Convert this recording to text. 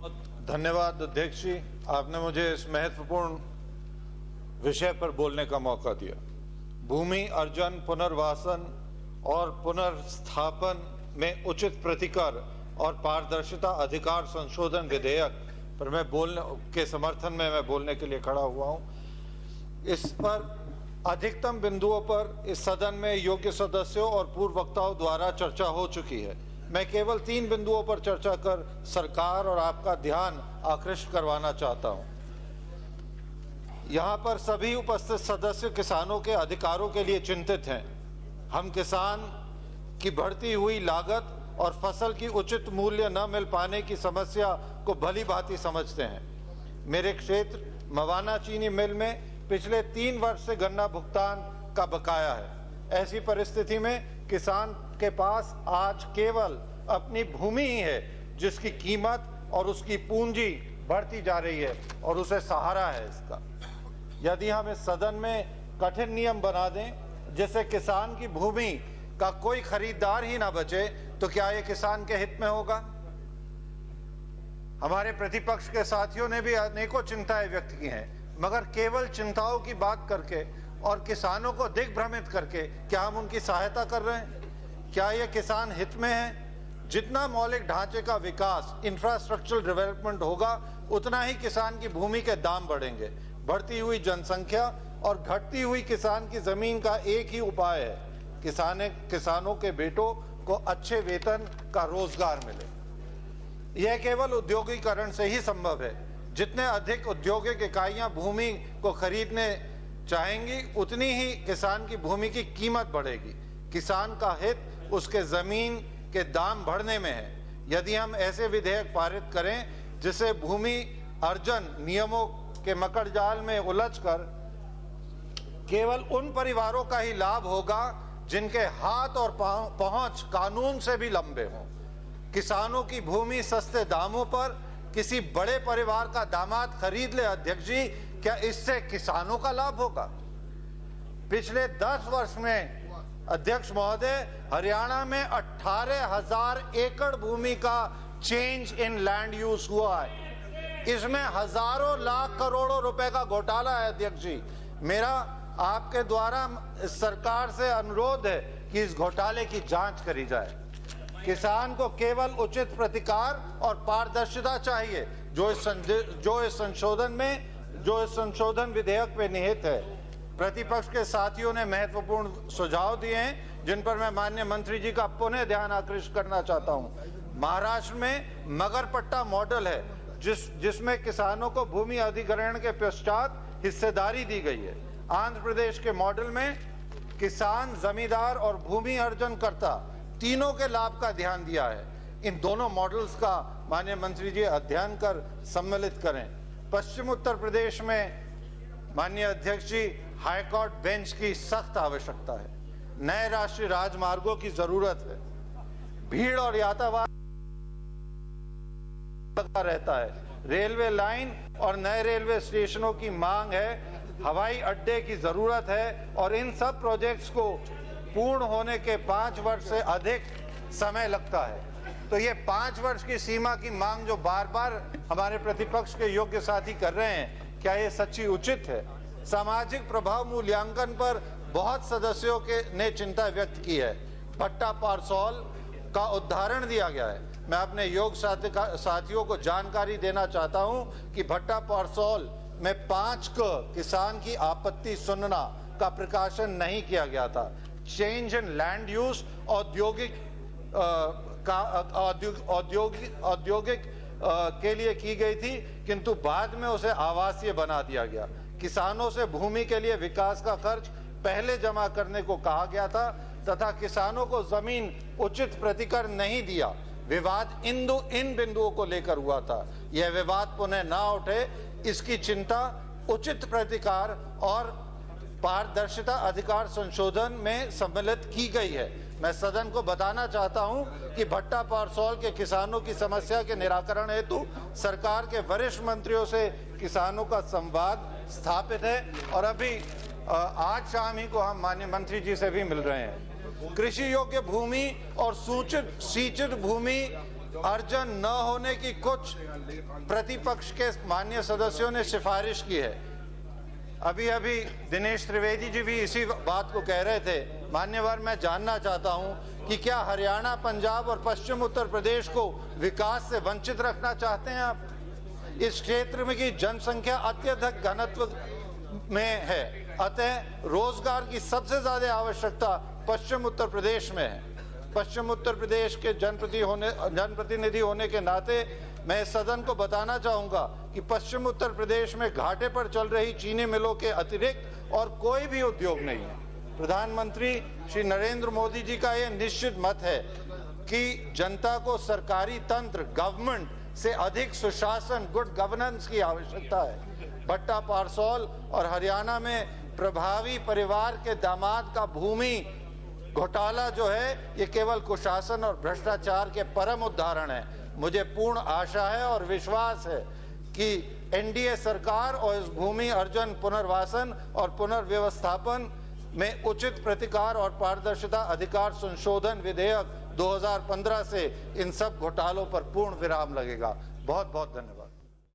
धन्यवाद अध्यक्ष जी, आपने मुझे इस महत्वपूर्ण विषय पर बोलने का मौका दिया। भूमि अर्जन, पुनर्वासन और पुनर्स्थापन में उचित प्रतिकर और पारदर्शिता अधिकार संशोधन विधेयक पर मैं बोलने के समर्थन में मैं बोलने के लिए खड़ा हुआ हूं। इस पर अधिकतम बिंदुओं पर इस सदन में योग्य सदस्यों और पूर्व वक्ताओं द्वारा चर्चा हो चुकी है। मैं केवल 3 बिंदुओं पर चर्चा कर सरकार और आपका ध्यान आकृष्ट करवाना चाहता हूं। यहां पर सभी उपस्थित सदस्य किसानों के अधिकारों के लिए चिंतित हैं। हम किसान की बढ़ती हुई लागत और फसल की उचित मूल्य न मिल पाने की समस्या को भली भांति समझते हैं। मेरे क्षेत्र मवाना चीनी मिल में पिछले 3 वर्ष से गन्ना भुगतान का बकाया है। ऐसी परिस्थिति में किसान के पास आज केवल अपनी भूमि ही है जिसकी कीमत और उसकी पूंजी बढ़ती जा रही है और उसे सहारा है इसका। यदि हम इस सदन में कठिन नियम बना दें जिससे किसान की भूमि का कोई खरीदार ही ना बचे, तो क्या ये किसान के हित में होगा? हमारे प्रतिपक्ष के साथियों ने भी अनेकों चिंताएं व्यक्त की हैं, मगर केवल चिंताओं की बात करके और किसानों को दिग्भ्रमित करके क्या हम उनकी सहायता कर रहे हैं? क्या यह किसान हित में है? जितना मौलिक ढांचे का विकास, इंफ्रास्ट्रक्चरल डेवलपमेंट होगा, उतना ही किसान की भूमि के दाम बढ़ेंगे। बढ़ती हुई जनसंख्या और घटती हुई किसान की जमीन का एक ही उपाय है, किसानों के बेटों को अच्छे वेतन का रोजगार मिले। यह केवल औद्योगिकरण से ही संभव है। जितने अधिक औद्योगिक इकाइयां भूमि को खरीदने चाहेंगी, उतनी ही किसान की भूमि की कीमत बढ़ेगी। किसान का हित उसके जमीन के दाम बढ़ने में है। यदि हम ऐसे विधेयक पारित करें जिससे भूमि अर्जन नियमों के मकड़जाल में उलझकर केवल उन परिवारों का ही लाभ होगा जिनके हाथ और पहुंच कानून से भी लंबे हों। किसानों की भूमि सस्ते दामों पर किसी बड़े परिवार का दामाद खरीद ले, अध्यक्ष जी, क्या इससे किसानों का लाभ होगा? पिछले 10 वर्ष में अध्यक्ष महोदय, हरियाणा में 18,000 एकड़ भूमि का चेंज इन लैंड यूज हुआ है। इसमें हजारों लाख करोड़ों रुपए का घोटाला है। अध्यक्ष जी, मेरा आपके द्वारा सरकार से अनुरोध है कि इस घोटाले की जांच करी जाए। किसान को केवल उचित प्रतिकार और पारदर्शिता चाहिए जो इस संशोधन विधेयक में निहित है। प्रतिपक्ष के साथियों ने महत्वपूर्ण सुझाव दिए हैं जिन पर मैं माननीय मंत्री जी का पुनः ध्यान आकृष्ट करना चाहता हूं। महाराष्ट्र में मगर पट्टा मॉडल है जिसमें किसानों को भूमि अधिग्रहण के पश्चात हिस्सेदारी दी गई है। आंध्र प्रदेश के मॉडल में किसान, जमींदार और भूमि अर्जन करता तीनों के लाभ का ध्यान दिया है। इन दोनों मॉडल्स का माननीय मंत्री जी अध्ययन कर सम्मिलित करें। पश्चिम उत्तर प्रदेश में माननीय अध्यक्ष जी, हाईकोर्ट बेंच की सख्त आवश्यकता है। नए राष्ट्रीय राजमार्गों की जरूरत है। भीड़ और यातायात रहता है। रेलवे लाइन और नए रेलवे स्टेशनों की मांग है। हवाई अड्डे की जरूरत है और इन सब प्रोजेक्ट्स को पूर्ण होने के 5 वर्ष से अधिक समय लगता है। तो ये 5 वर्ष की सीमा की मांग जो बार बार हमारे प्रतिपक्ष के योग्य साथी कर रहे हैं, क्या ये सच्ची उचित है? सामाजिक प्रभाव मूल्यांकन पर बहुत सदस्यों ने चिंता व्यक्त की है। भट्टा पारसौल का उदाहरण दिया गया है। मैं अपने योग साथियों को जानकारी देना चाहता हूं कि भट्टा पारसौल में 5 किसान की आपत्ति सुनना का प्रकाशन नहीं किया गया था। चेंज इन लैंड यूज औद्योगिक के लिए की गई थी, किंतु बाद में उसे आवासीय बना दिया गया। किसानों से भूमि के लिए विकास का खर्च पहले जमा करने को कहा गया था तथा किसानों को जमीन उचित प्रतिकर नहीं दिया। विवाद इन बिंदुओं को लेकर हुआ था। यह विवाद पुनः ना उठे, इसकी चिंता उचित प्रतिकार और पारदर्शिता अधिकार संशोधन में सम्मिलित की गई है। मैं सदन को बताना चाहता हूं कि भट्टा पारसौल के किसानों की समस्या के निराकरण हेतु सरकार के वरिष्ठ मंत्रियों से किसानों का संवाद स्थापित है और अभी आज शाम ही को हम माननीय मंत्री जी से भी मिल रहे हैं। कृषि योग्य भूमि और सिंचित भूमि अर्जन न होने की कुछ प्रतिपक्ष के माननीय सदस्यों ने सिफारिश की है। अभी अभी दिनेश त्रिवेदी जी भी इसी बात को कह रहे थे। मान्यवर, मैं जानना चाहता हूं कि क्या हरियाणा, पंजाब और पश्चिम उत्तर प्रदेश को विकास से वंचित रखना चाहते हैं आप? इस क्षेत्र में की जनसंख्या अत्यधिक घनत्व में है, अतः रोजगार की सबसे ज्यादा आवश्यकता पश्चिम उत्तर प्रदेश में है। पश्चिम उत्तर प्रदेश के जनप्रतिनिधि होने के नाते मैं सदन को बताना चाहूंगा कि पश्चिम उत्तर प्रदेश में घाटे पर चल रही चीनी मिलों के अतिरिक्त और कोई भी उद्योग नहीं है। प्रधानमंत्री श्री नरेंद्र मोदी जी का यह निश्चित मत है कि जनता को सरकारी तंत्र, गवर्नमेंट से अधिक सुशासन, गुड गवर्नेंस की आवश्यकता है। भट्टा पारसौल और हरियाणा में प्रभावी परिवार के दामाद का भूमि घोटाला जो है, ये केवल कुशासन और भ्रष्टाचार के परम उदाहरण है। मुझे पूर्ण आशा है और विश्वास है कि एनडीए सरकार और इस भूमि अर्जन, पुनर्वासन और पुनर्व्यवस्थापन में उचित प्रतिकार और पारदर्शिता अधिकार संशोधन विधेयक 2015 से इन सब घोटालों पर पूर्ण विराम लगेगा। बहुत बहुत धन्यवाद।